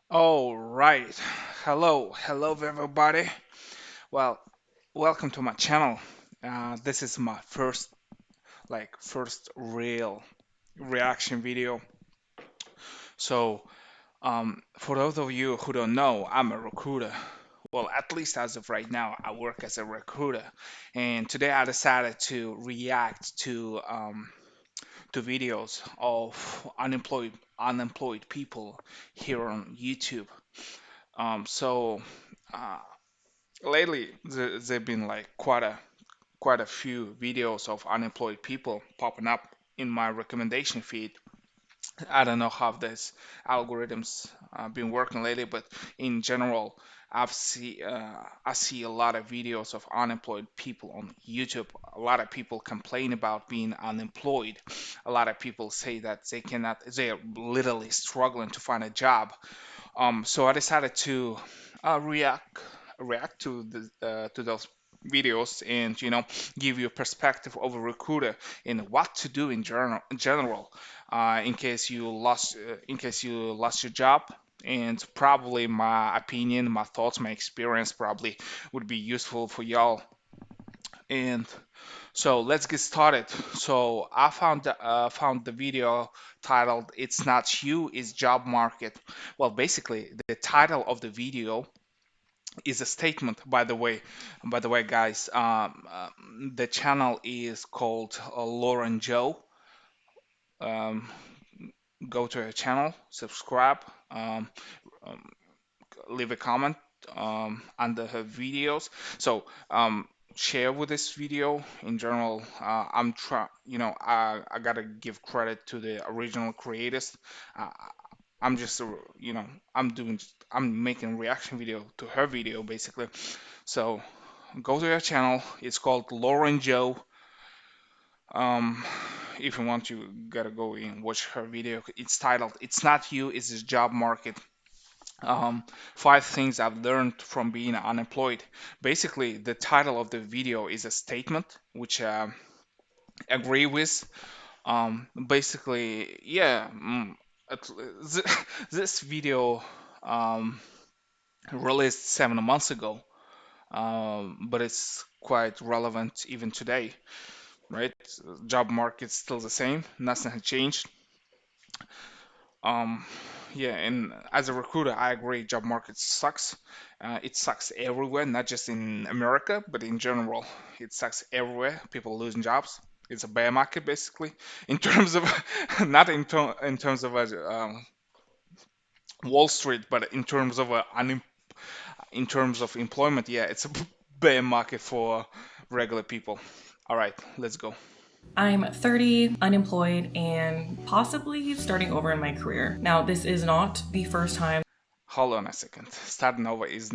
All right. Hello, everybody. Well, welcome to my channel. This is my first real reaction video. So, for those of you who don't know, I'm a recruiter. Well, at least as of right now, I work as a recruiter. And today I decided to react to videos of unemployed people here on YouTube. So. Uh, Lately, there've been like quite a few videos of unemployed people popping up in my recommendation feed. I don't know how this algorithms been working lately, but in general, I see a lot of videos of unemployed people on YouTube. A lot of people complain about being unemployed. A lot of people say that they are literally struggling to find a job. So I decided to react to those videos and give you a perspective of a recruiter and what to do in general in case you lost your job. And probably my opinion, my thoughts, my experience probably would be useful for y'all. And so let's get started. So I found the video titled "It's Not You, It's Job Market." Well, basically, the title of the video is a statement. By the way, guys, the channel is called Lauren Joe. Um, Go to her channel, subscribe, um, leave a comment under her videos. So share with this video in general. I gotta give credit to the original creators. uh, I'm just you know I'm making reaction video to her video basically. So go to her channel. It's called Lauren Joe. um if you want, you gotta go and watch her video. It's titled "It's Not You, It's the Job Market." um, Five things I've learned from being unemployed. Basically, the title of the video is a statement, which I agree with. Basically, yeah, at- this video um, released 7 months ago, but it's quite relevant even today, right? Job market's still the same, nothing has changed. Um, yeah, and as a recruiter, I agree. Job market sucks. It sucks everywhere, not just in America, but in general. It sucks everywhere. People losing jobs. It's a bear market, basically. In terms of, not in terms of Wall Street, but in terms of in terms of employment. Yeah, it's a bear market for regular people. All right, let's go. I'm 30, unemployed, and possibly starting over in my career. Now, this is not the first time. Hold on a second. Starting over is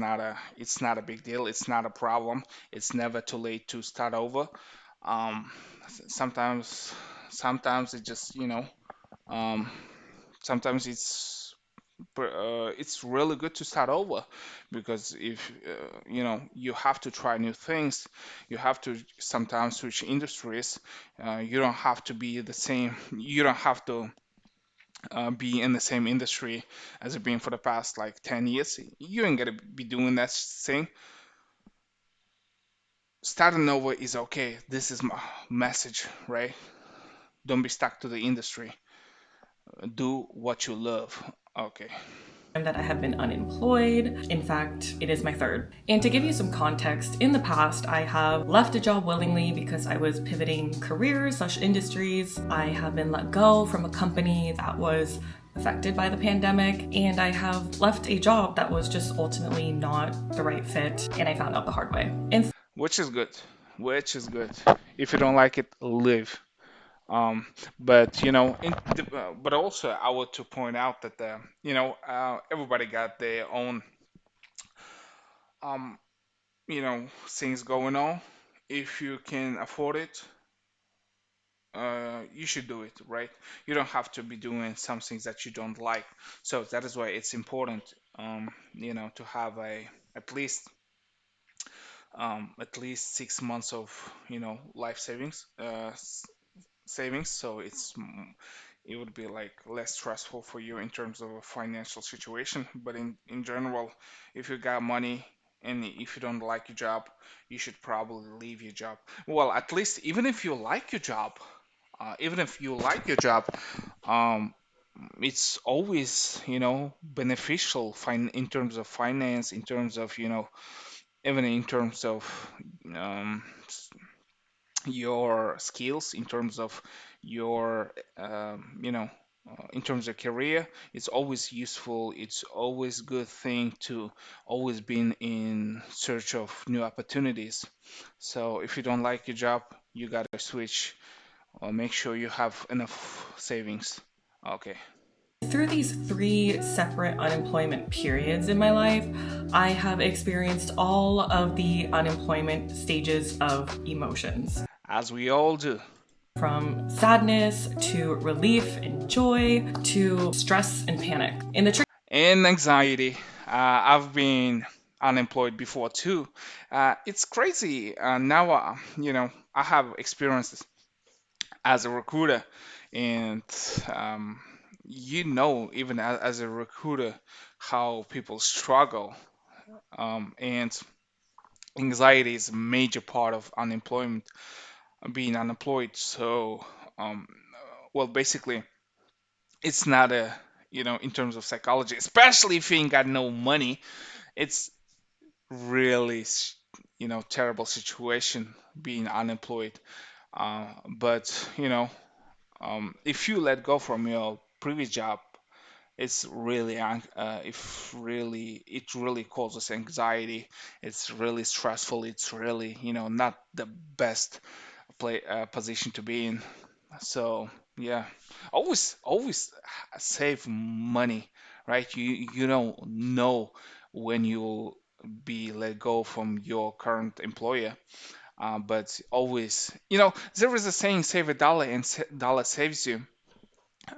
it's not a big deal. It's not a problem. It's never too late to start over. Um, sometimes, sometimes it just, um, sometimes it's really good to start over because if you have to try new things, you have to sometimes switch industries. You don't have to be the same. You don't have to be in the same industry as you've been for the past like 10 years. You ain't gonna be doing that thing. Starting over is okay. This is my message, right? Don't be stuck to the industry. Do what you love. Okay. That I have been unemployed. In fact, it is my third. And to give you some context, in the past, I have left a job willingly because I was pivoting careers/industries. I have been let go from a company that was affected by the pandemic, and I have left a job that was just ultimately not the right fit, and I found out the hard way. And Which is good. Which is good. If you don't like it, leave. Um, but but also I want to point out that everybody got their own um, things going on. If you can afford it, you should do it, right? You don't have to be doing some things that you don't like. So that is why it's important, to have a at least at least 6 months of life savings. Savings. So it would be like less stressful for you in terms of a financial situation. But in general, if you got money and if you don't like your job, you should probably leave your job. Well, at least even if you like your job, even if you like your job, um, it's always, beneficial in terms of finance, in terms of, even in terms of um, your skills, in terms of your in terms of career. It's always useful, it's always good thing to always be in search of new opportunities. So if you don't like your job, you gotta switch, or make sure you have enough savings. Okay. Through these three separate unemployment periods in my life, I have experienced all of the unemployment stages of emotions. As we all do. From sadness to relief and joy to stress and panic. And the And anxiety. I've been unemployed before too. It's crazy. Now, I have experiences as a recruiter, and um, even as a recruiter, how people struggle. And anxiety is a major part of unemployment, being unemployed. So, well, basically, it's not in terms of psychology, especially if you ain't got no money, it's really, terrible situation being unemployed. But if you let go from your previous job, it's really, if really, it really causes anxiety. It's really stressful. It's really, not the best position to be in. So yeah, always save money, right? You don't know when you'll be let go from your current employer, but always, there is a saying, save a dollar and dollar saves you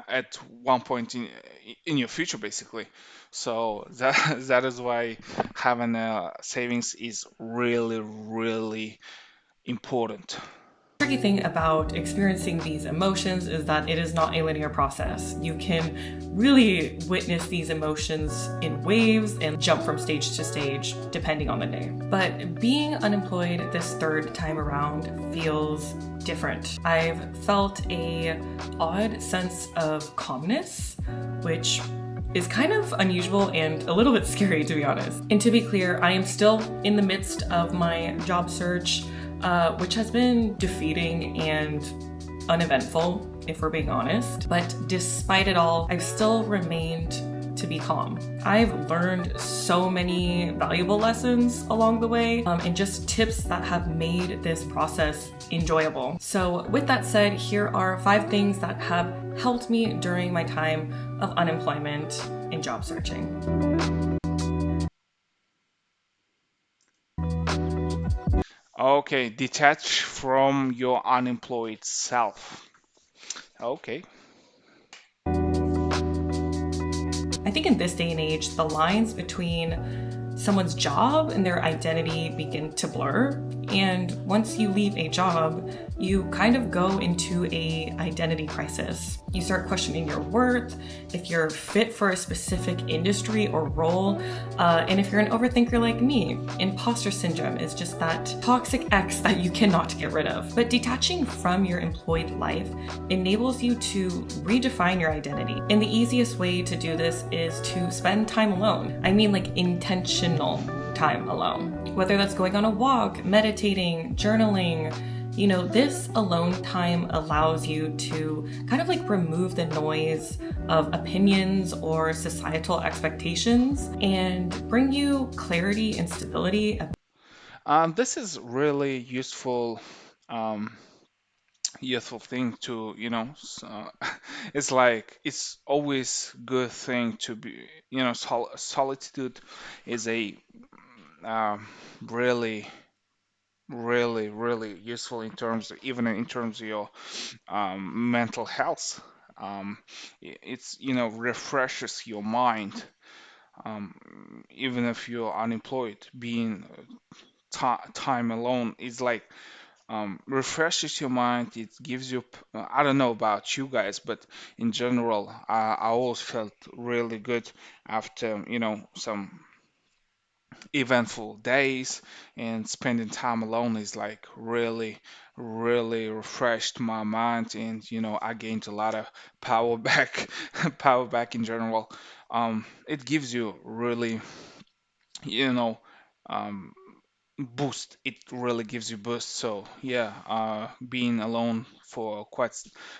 at one point in your future, basically. So that that is why having a savings is really, really important. tricky thing about experiencing these emotions is that it is not a linear process. You can really witness these emotions in waves and jump from stage to stage depending on the day. But being unemployed this third time around feels different. I've felt a odd sense of calmness, which is kind of unusual and a little bit scary, to be honest. And to be clear, I am still in the midst of my job search, which has been defeating and uneventful, if we're being honest. But despite it all, I've still remained to be calm. I've learned so many valuable lessons along the way, and just tips that have made this process enjoyable. So, with that said, here are 5 things that have helped me during my time of unemployment and job searching. Okay, detach from your unemployed self. Okay. I think in this day and age, the lines between someone's job and their identity begin to blur. And once you leave a job, you kind of go into a identity crisis. You start questioning your worth, if you're fit for a specific industry or role, and if you're an overthinker like me. Imposter syndrome is just that toxic ex that you cannot get rid of. But detaching from your employed life enables you to redefine your identity. And the easiest way to do this is to spend time alone. I mean, like intentional time alone. Whether that's going on a walk, meditating, journaling, this alone time allows you to kind of like remove the noise of opinions or societal expectations and bring you clarity and stability. This is really um, useful thing to, it's like it's always good thing to be, solitude is a really, really, really useful in terms of, even in terms of your mental health. It's, refreshes your mind. Even if you're unemployed, being time alone is like refreshes your mind. It gives you, I don't know about you guys, but in general, I always felt really good after, some eventful days, and spending time alone is like really, really refreshed my mind, and I gained a lot of power back, power back in general. It gives you really, you know, um, boost. It really gives you boost. So yeah, being alone for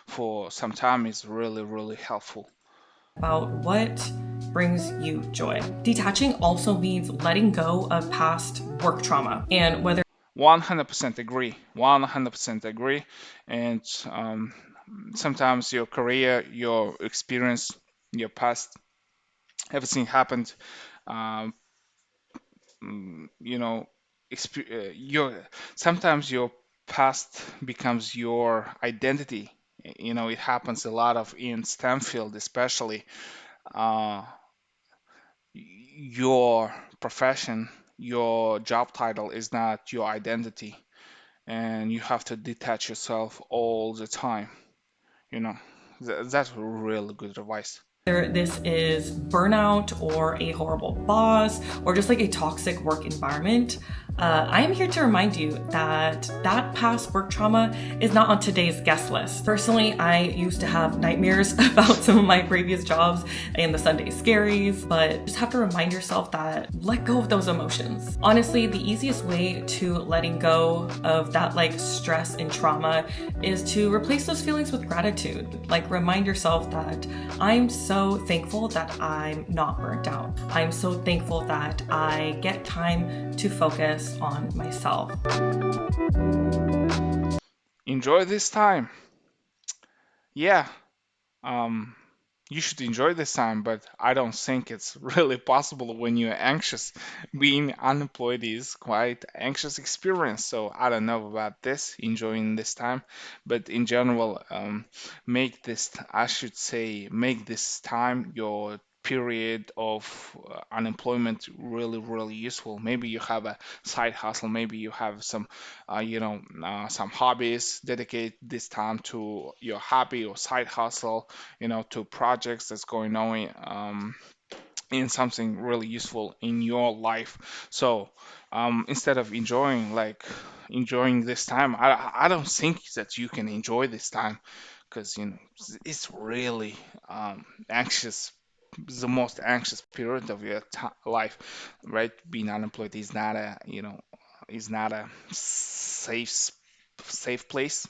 for some time is really, really helpful. about what brings you joy. Detaching also means letting go of past work trauma and whether 100% agree. 100% agree. And sometimes your career, your experience, your past, everything happened. Um, you know, your sometimes your past becomes your identity. It happens a lot of in Stanfield, especially. Uh, your profession, your job title is not your identity, and you have to detach yourself all the time. You know, that's really good advice. this is burnout or a horrible boss or just like a toxic work environment, I am here to remind you that that past work trauma is not on today's guest list. Personally, I used to have nightmares about some of my previous jobs and the Sunday scaries, but just have to remind yourself that let go of those emotions. Honestly, the easiest way to letting go of that like stress and trauma is to replace those feelings with gratitude. Like remind yourself that I'm so thankful that I'm not burnt out. I'm so thankful that I get time to focus on myself. Enjoy this time. Yeah, um, you should enjoy this time, but I don't think it's really possible when you're anxious. Being unemployed is quite anxious experience, so I don't know about this, enjoying this time, but in general, I should say, make this time your period of unemployment really, really useful. Maybe you have a side hustle, maybe you have some hobbies. Dedicate this time to your hobby or side hustle, to projects that's going on in something really useful in your life. So instead of enjoying this time, I don't think that you can enjoy this time, because it's really anxious, the most anxious period of your life, right? Being unemployed is not a safe place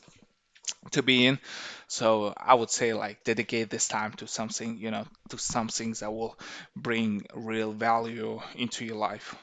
to be in. So I would say like dedicate this time to something, to some things that will bring real value into your life.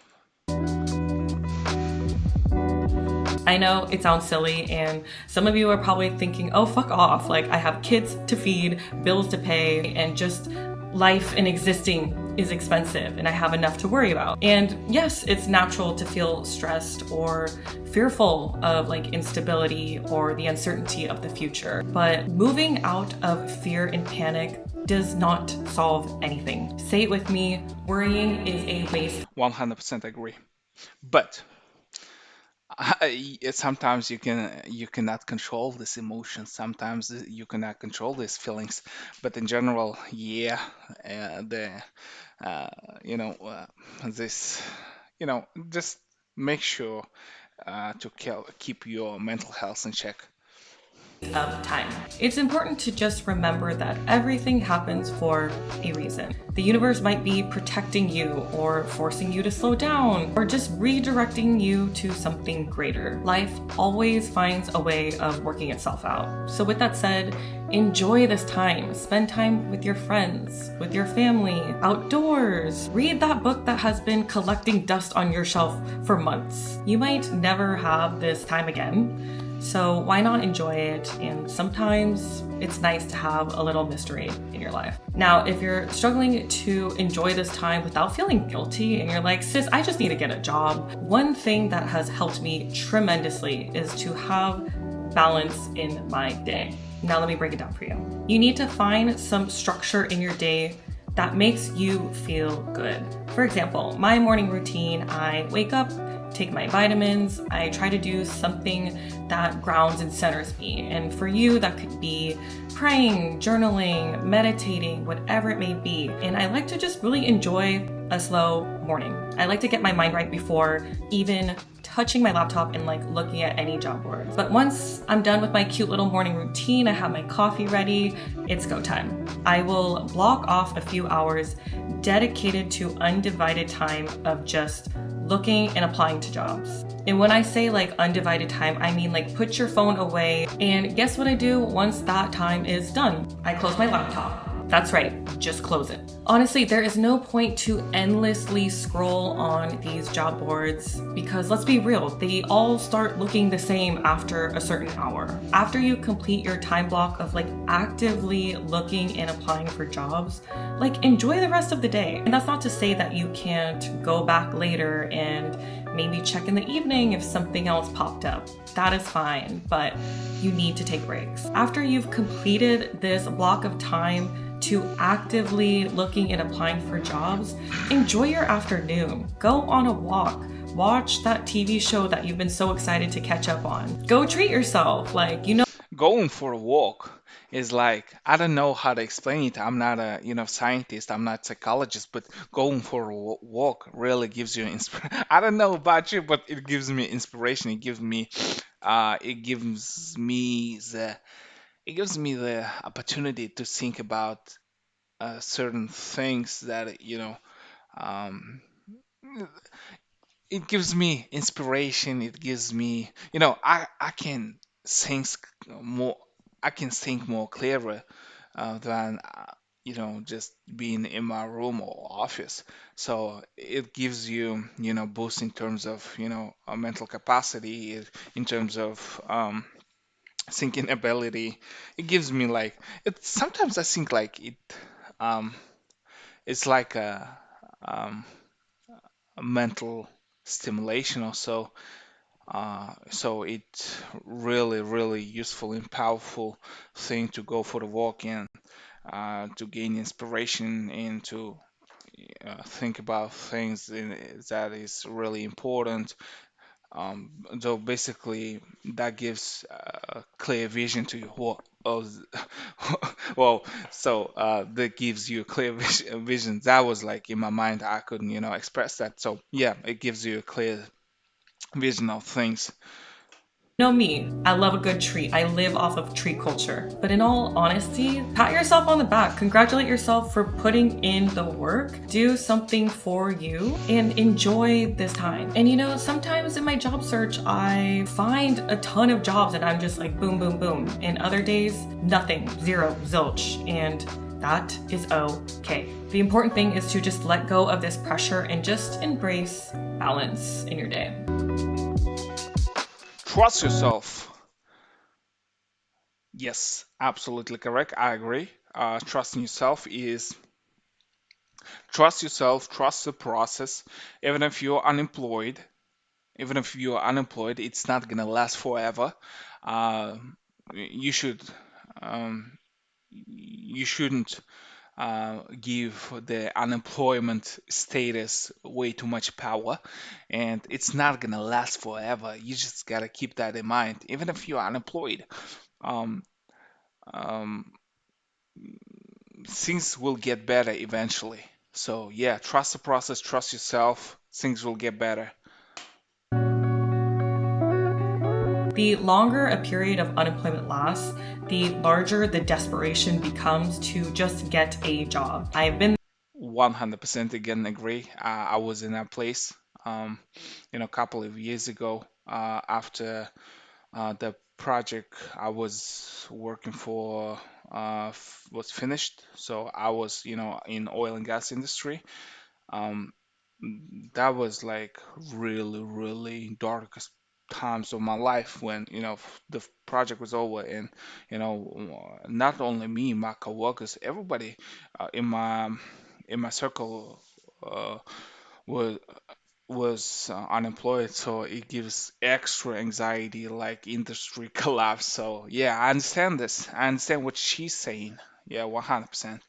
I know it sounds silly, and some of you are probably thinking, oh, fuck off. Like, I have kids to feed, bills to pay, and just life and existing is expensive, and I have enough to worry about. And yes, it's natural to feel stressed or fearful of like instability or the uncertainty of the future. But moving out of fear and panic does not solve anything. Say it with me, worrying is a waste. 100% agree. But sometimes you cannot control this emotion. Sometimes you cannot control these feelings. But in general, yeah, the uh, you know this just make sure to keep your mental health in check. Of time. It's important to just remember that everything happens for a reason. The universe might be protecting you or forcing you to slow down or just redirecting you to something greater. Life always finds a way of working itself out. So with that said, enjoy this time. Spend time with your friends, with your family, outdoors. Read that book that has been collecting dust on your shelf for months. You might never have this time again. So why not enjoy it? And sometimes it's nice to have a little mystery in your life. Now, if you're struggling to enjoy this time without feeling guilty and you're like, sis, I just need to get a job. One thing that has helped me tremendously is to have balance in my day. Now let me break it down for you. You need to find some structure in your day that makes you feel good. For example, my morning routine, I wake up, take my vitamins, I try to do something that grounds and centers me. And for you, that could be praying, journaling, meditating, whatever it may be. And I like to just really enjoy a slow morning. I like to get my mind right before even touching my laptop and like looking at any job boards. But once I'm done with my cute little morning routine, I have my coffee ready, it's go time. I will block off a few hours dedicated to undivided time of just looking and applying to jobs. And when I say like undivided time, I mean like put your phone away. And guess what I do once that time is done? I close my laptop. That's right, just close it. Honestly, there is no point to endlessly scroll on these job boards because let's be real, they all start looking the same after a certain hour. After you complete your time block of like actively looking and applying for jobs, like enjoy the rest of the day. And that's not to say that you can't go back later and maybe check in the evening if something else popped up. That is fine, but you need to take breaks. After you've completed this block of time to actively looking and applying for jobs, enjoy your afternoon. Go on a walk. Watch that TV show that you've been so excited to catch up on. Go treat yourself. Like, you know, Going for a walk is like, I don't know how to explain it. I'm not a, scientist. I'm not a psychologist, but going for a walk really gives you inspiration. I don't know about you, but it gives me inspiration. It gives me the opportunity to think about certain things that, um, it gives me inspiration. It gives me, I can think more, I can think more clearer than just being in my room or office. So it gives you, boost in terms of, mental capacity, in terms of thinking ability. It gives me like it. Sometimes I think like um, it's like um, a mental stimulation or so. So it's really, really useful and powerful thing to go for the walk and to gain inspiration and to think about things that is really important. So basically, that gives clear vision to you. Well, so that gives you a clear vision. That was like in my mind. I couldn't, express that. So yeah, it gives you a clear vision of things. know me, I love a good treat. I live off of treat culture. But in all honesty, pat yourself on the back. Congratulate yourself for putting in the work. Do something for you and enjoy this time. And you know, sometimes in my job search, I find a ton of jobs and I'm just like boom, boom, boom. And other days, nothing, zero, zilch. And that is okay. The important thing is to just let go of this pressure and just embrace balance in your day. Trust yourself. Yes, absolutely correct. I agree. Trusting yourself is trust yourself, trust the process. Even if you're unemployed, even if you're unemployed, it's not gonna last forever. Uh, you should, um, you shouldn't give the unemployment status way too much power, and it's not gonna last forever. You just gotta keep that in mind. Even if you're unemployed, um, um, things will get better eventually. So yeah, trust the process, trust yourself. Things will get better. The longer a period of unemployment lasts, the larger the desperation becomes to just get a job. I've been 100% again agree. I was in that place, a couple of years ago after the project I was working for was finished. So I was, in oil and gas industry. Um, that was like really, really darkest times of my life when, the project was over and, not only me, my coworkers, everybody in my circle was unemployed, so it gives extra anxiety like industry collapse. So yeah, I understand this. I understand what she's saying. Yeah, 100%.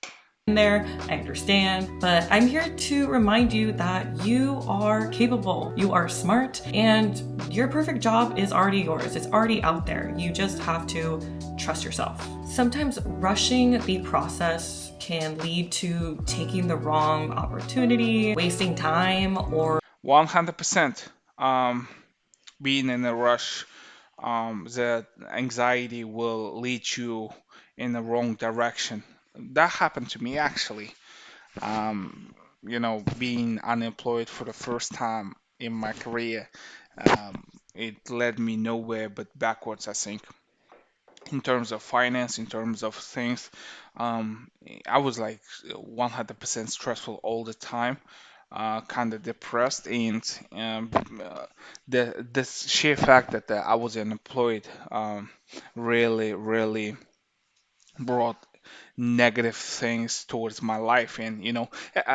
in there. I understand, but I'm here to remind you that you are capable, you are smart, and your perfect job is already yours. It's already out there. You just have to trust yourself. Sometimes rushing the process can lead to taking the wrong opportunity, wasting time, or 100%. Um, Being in a rush, the anxiety will lead you in the wrong direction. That happened to me actually. Being unemployed for the first time in my career, it led me nowhere but backwards, I think, in terms of finance, in terms of things. Um, I was like 100% stressful all the time, kind of depressed, and the sheer fact that I was unemployed really, really brought negative things towards my life, and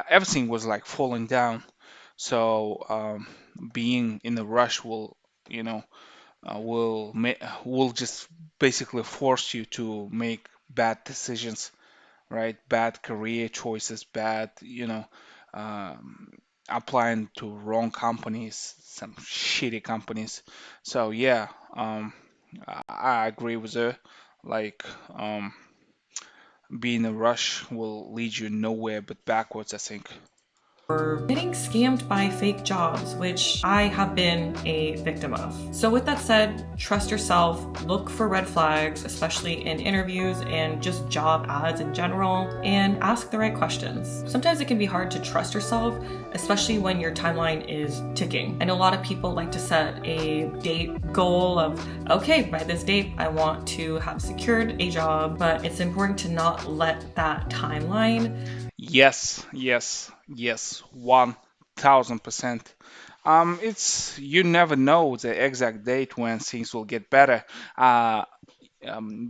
everything was like falling down. So being in a rush you know, will just basically force you to make bad decisions, right? Bad career choices, bad, um, applying to wrong companies, some shitty companies. So yeah, I agree with her. Like, being a rush will lead you nowhere but backwards, I think. getting scammed by fake jobs, which I have been a victim of. So, with that said, trust yourself, look for red flags, especially in interviews and just job ads in general, and ask the right questions. Sometimes it can be hard to trust yourself, especially when your timeline is ticking. And a lot of people like to set a date goal of, okay, by this date, I want to have secured a job, but it's important to not let that timeline. Yes, yes, yes, 1000%. It's you never know the exact date when things will get better. Uh,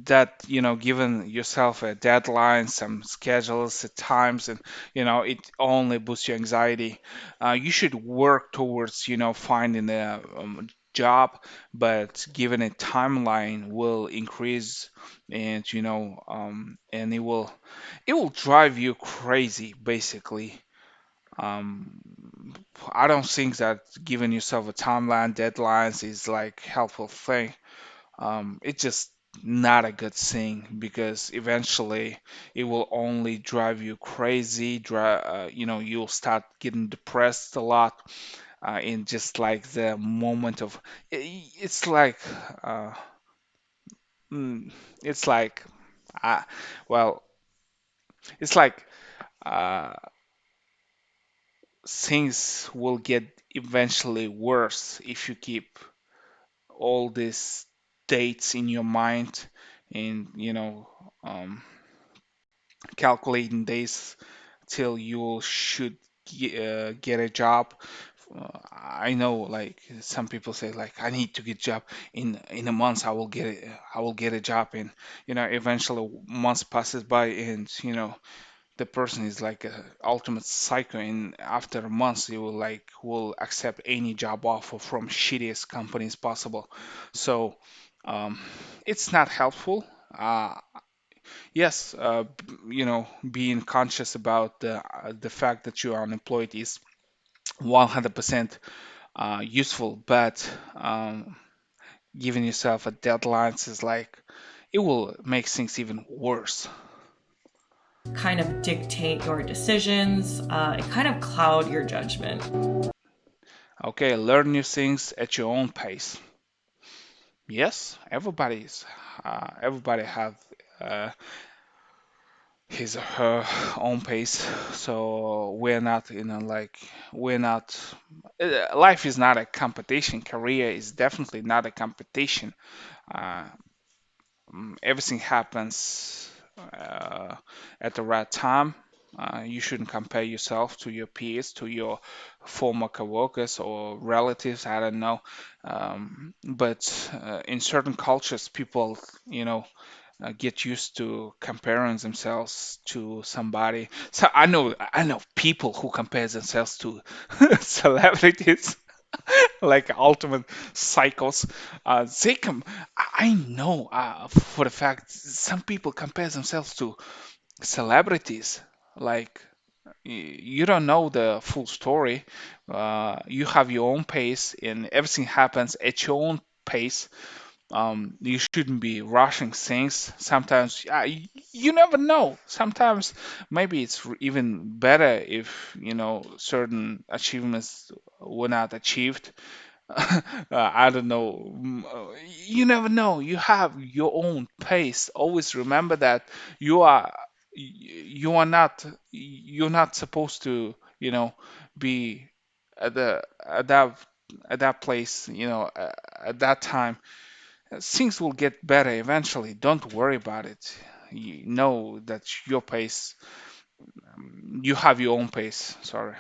that giving yourself a deadline, some schedules at times, and it only boosts your anxiety. You should work towards finding a job, but given a timeline will increase, and and it will drive you crazy basically. um, I don't think that giving yourself a timeline, deadlines is like helpful thing. It's just not a good thing because eventually it will only drive you crazy. You'll start getting depressed a lot in just like the moment of. It's like, uh, mm, it's like, uh, well, it's like uh, things will get eventually worse if you keep all these dates in your mind and um, calculating days till you should get a job. I know, like some people say, like I need to get job in a month. I will get a job, and eventually months passes by, and the person is like a ultimate psycho, and after months you will accept any job offer from shittiest companies possible. So um, it's not helpful. Yes, being conscious about the fact that you are unemployed is 100% useful, but giving yourself a deadline is like it will make things even worse. Kind of dictate your decisions, and kind of cloud your judgment. Okay, learn new things at your own pace. Yes, everybody have uh, his or her own pace. So we're not we're not. Life is not a competition. Career is definitely not a competition. Uh, Everything happens at the right time. You shouldn't compare yourself to your peers, to your former coworkers or relatives. I don't know. But in certain cultures, people, get used to comparing themselves to somebody. So I know people who compare themselves to celebrities, like ultimate cycles. I know for the fact some people compare themselves to celebrities. Like you don't know the full story. You have your own pace, and everything happens at your own pace. You shouldn't be rushing things. Sometimes you never know. Sometimes maybe it's even better if certain achievements were not achieved. I don't know. You never know. You have your own pace. Always remember that you are you're not supposed to be at the at that place at that time. Things will get better eventually. Don't worry about it. You know that your pace. You have your own pace. Sorry.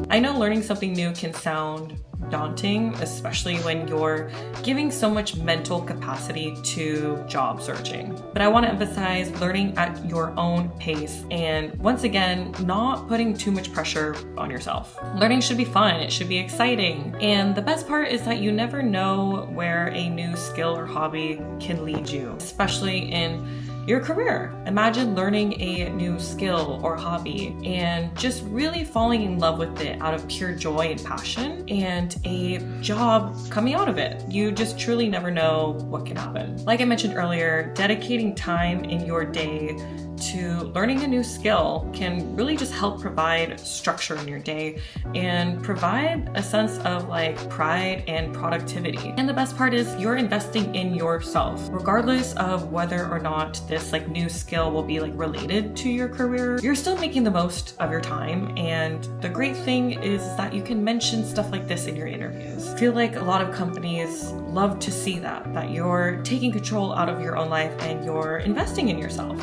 I know learning something new can sound daunting, especially when you're giving so much mental capacity to job searching. But I want to emphasize learning at your own pace and, once again, not putting too much pressure on yourself. Learning should be fun, it should be exciting. And the best part is that you never know where a new skill or hobby can lead you, especially in your career. Imagine learning a new skill or hobby and just really falling in love with it out of pure joy and passion, and a job coming out of it. You just truly never know what can happen. Like I mentioned earlier, dedicating time in your day to learning a new skill can really just help provide structure in your day and provide a sense of like pride and productivity. And the best part is you're investing in yourself. Regardless of whether or not this like new skill will be like related to your career, you're still making the most of your time. And the great thing is that you can mention stuff like this in your interviews. I feel like a lot of companies love to see that you're taking control out of your own life and you're investing in yourself.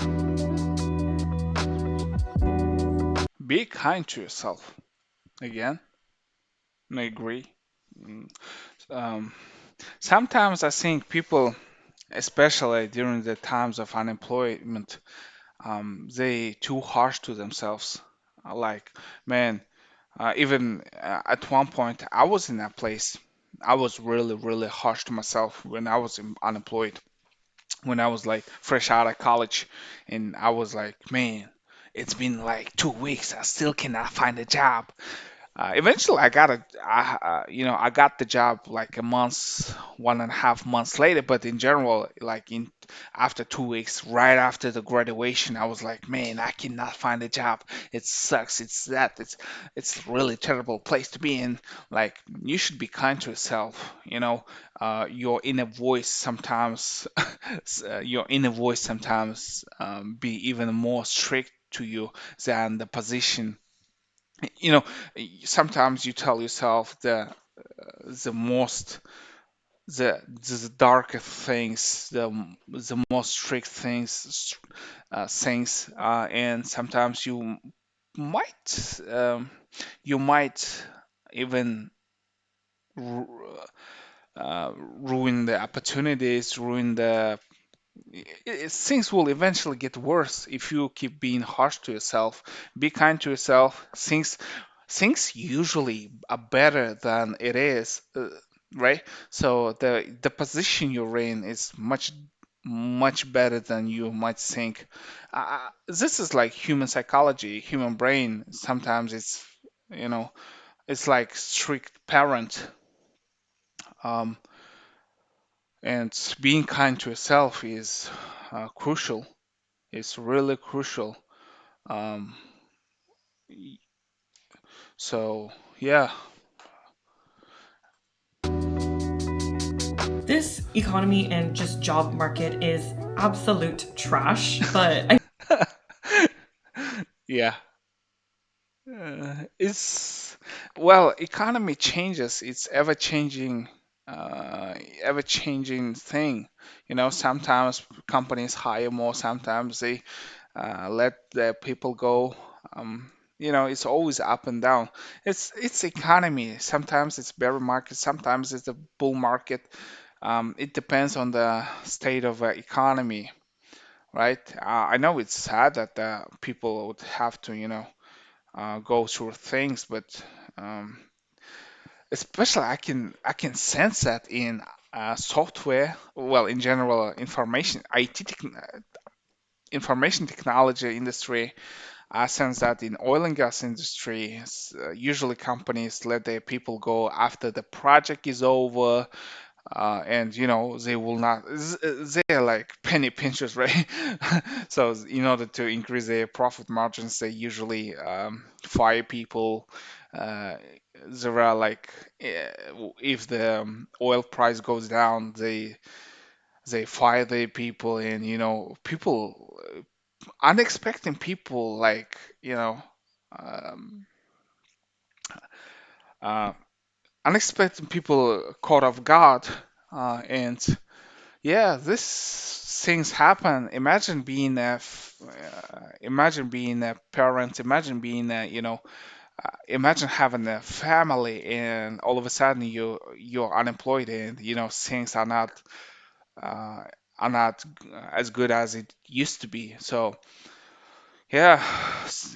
Be kind to yourself. Again, I agree. Mm, Um, Sometimes I think people, especially during the times of unemployment, they too harsh to themselves. Like, man, even at one point, I was in that place. I was really, really harsh to myself when I was unemployed, when I was like fresh out of college, and I was like, man, it's been like 2 weeks. I still cannot find a job. Eventually, I got the job like a month, 1.5 months later. But in general, like in after 2 weeks, right after the graduation, I was like, man, I cannot find a job. It sucks. It's really terrible place to be in. Like you should be kind to yourself. Your inner voice sometimes, be even more strict to you than the position. you know Sometimes you tell yourself the most the darker things, the most strict things, and sometimes might you might even ru- ruin the opportunities, ruin the things will eventually get worse if you keep being harsh to yourself. Be kind to yourself. Things usually are better than it is, right? So the position you're in is much better than you might think. This is like human psychology, human brain. Sometimes you know it's like strict parent. Um, and being kind to yourself is crucial. It's really crucial. Um, so yeah. This economy and just job market is absolute trash, but I Yeah. It's well, economy changes. It's ever changing thing. Sometimes companies hire more, sometimes they let their people go. It's always up and down. It's economy. Sometimes it's bear market, sometimes it's a bull market. It depends on the state of economy, right? I know it's sad that people would have to, go through things, but um, especially I can sense that in software, well, in general, information technology industry. I sense that in oil and gas industry, usually companies let their people go after the project is over, and they will not. They're like penny pinchers, right? So in order to increase their profit margins, they usually fire people. Uh, there are like, if the oil price goes down, they fire their people, and people, unexpected people, like, um, uh, unexpected people caught off guard, and yeah, this things happen. Imagine being a parent, imagine having a family, and all of a sudden you're unemployed, and things uh, are not as good as it used to be. So yeah,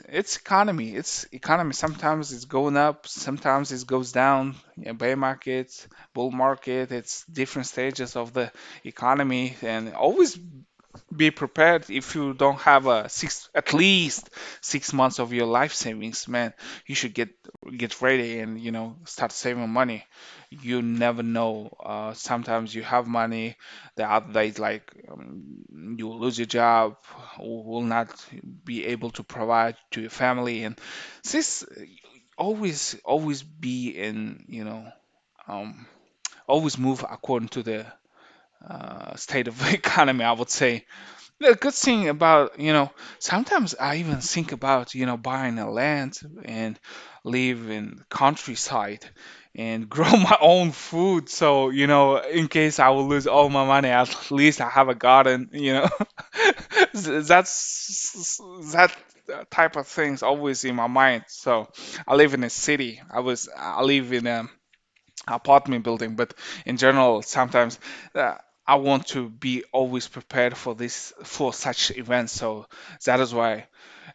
it's economy. Sometimes it's going up, sometimes it goes down. Yeah, bear market, bull market. It's different stages of the economy, and always be prepared. If you don't have at least 6 months of your life savings, man, you should get ready, and start saving money. You never know. Sometimes you have money, the other day, like, you will lose your job, or will not be able to provide to your family, and this, always be in, um, always move according to the state of the economy, I would say. The good thing about, sometimes I even think about, buying a land and live in countryside and grow my own food. So, in case I will lose all my money, at least I have a garden, That type of things always in my mind. So I live in a city. I live in a apartment building, but in general, sometimes I want to be always prepared for such events. So that is why,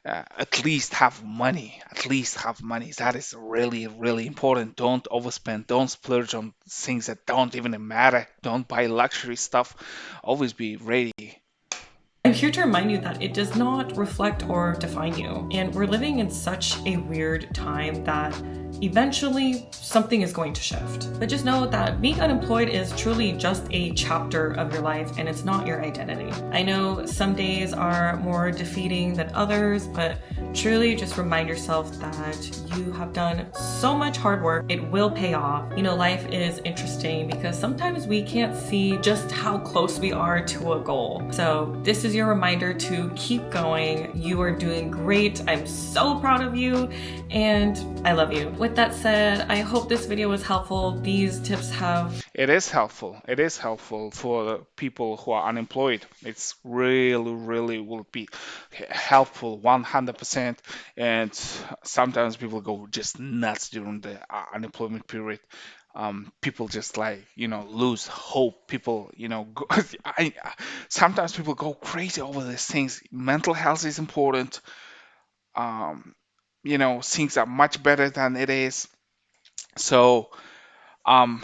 at least have money. At least have money. That is really, really important. Don't overspend. Don't splurge on things that don't even matter. Don't buy luxury stuff. Always be ready. I'm here to remind you that it does not reflect or define you. And we're living in such a weird time that eventually something is going to shift. But just know that being unemployed is truly just a chapter of your life and it's not your identity. I know some days are more defeating than others, but truly just remind yourself that you have done so much hard work. It will pay off. Life is interesting because sometimes we can't see just how close we are to a goal. So this is your reminder to keep going. You are doing great. I'm so proud of you and I love you. With that said, I hope this video was helpful. These tips have It is helpful. It is helpful for the people who are unemployed. It's really, really will be helpful 100%. And sometimes people go just nuts during the unemployment period. People just, like, lose hope. People, sometimes people go crazy over these things. Mental health is important. Um, things are much better than it is. So, um,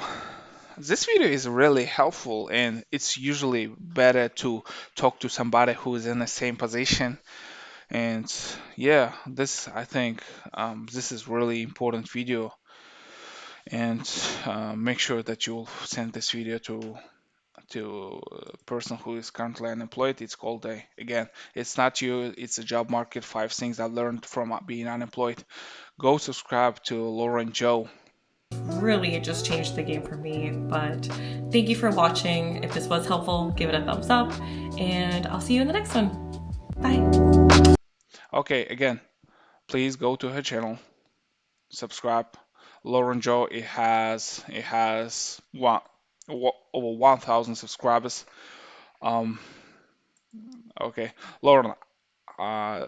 this video is really helpful, and it's usually better to talk to somebody who is in the same position. And yeah, I think, this is really important video, and make sure that you'll send this video to a person who is currently unemployed. It's called, again, it's not you, it's a job market. 5 things I learned from being unemployed. Go subscribe to Lauren Joe. really just changed the game for me. But thank you for watching. If this was helpful, give it a thumbs up and I'll see you in the next one. Bye. Okay, again, please go to her channel, subscribe. Lauren Joe, it has over 1,000 subscribers. Um, okay, Lauren, I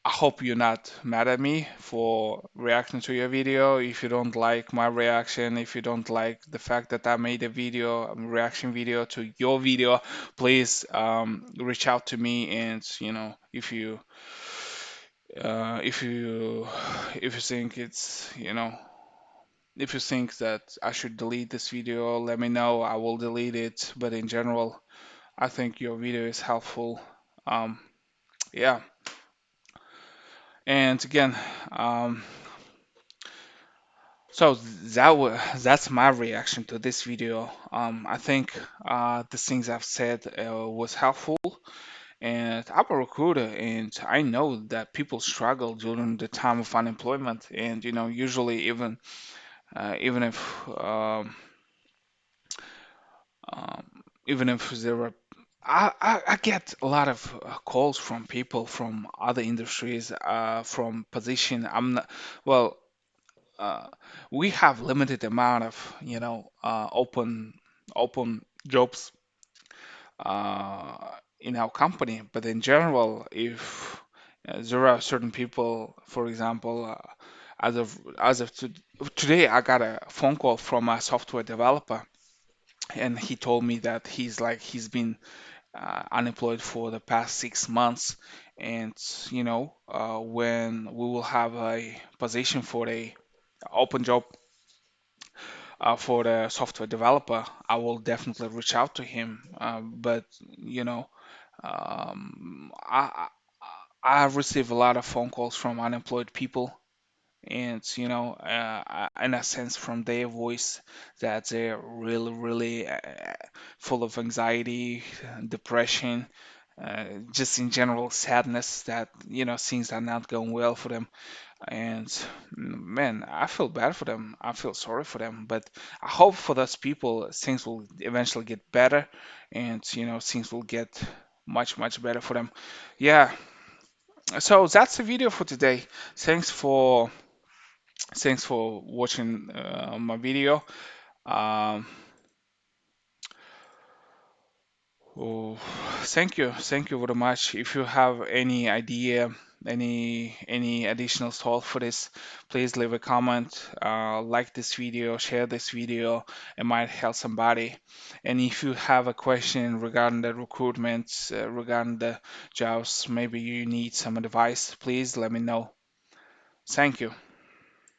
hope you're not mad at me for reacting to your video. If you don't like my reaction, if you don't like the fact that I made a reaction video to your video, please, reach out to me. And if you if you think it's, If you think that I should delete this video, let me know. I will delete it. But in general, I think your video is helpful. Um, yeah. And again, um, so that's my reaction to this video. I think the things I've said was helpful, and I'm a recruiter, and I know that people struggle during the time of unemployment, and usually even if even if there are I get a lot of calls from people from other industries, from position. I'm not, well, uh, we have limited amount of open jobs in our company, but in general, if there are certain people, for example, today, I got a phone call from a software developer, and he told me that he's been unemployed for the past 6 months, and when we will have a position for a open job for the software developer, I will definitely reach out to him. But you know, I receive a lot of phone calls from unemployed people, and in a sense, from their voice, that they're really, really full of anxiety, depression. Just in general sadness that things are not going well for them, and man, I feel bad for them. I feel sorry for them. But I hope for those people things will eventually get better, and things will get much, much better for them. Yeah. So that's the video for today. Thanks for thanks for watching my video. Um, Oh, thank you very much. If you have any idea, any additional thought for this, please leave a comment, like this video, share this video. It might help somebody. And if you have a question regarding the recruitment, regarding the jobs, maybe you need some advice, please let me know. Thank you.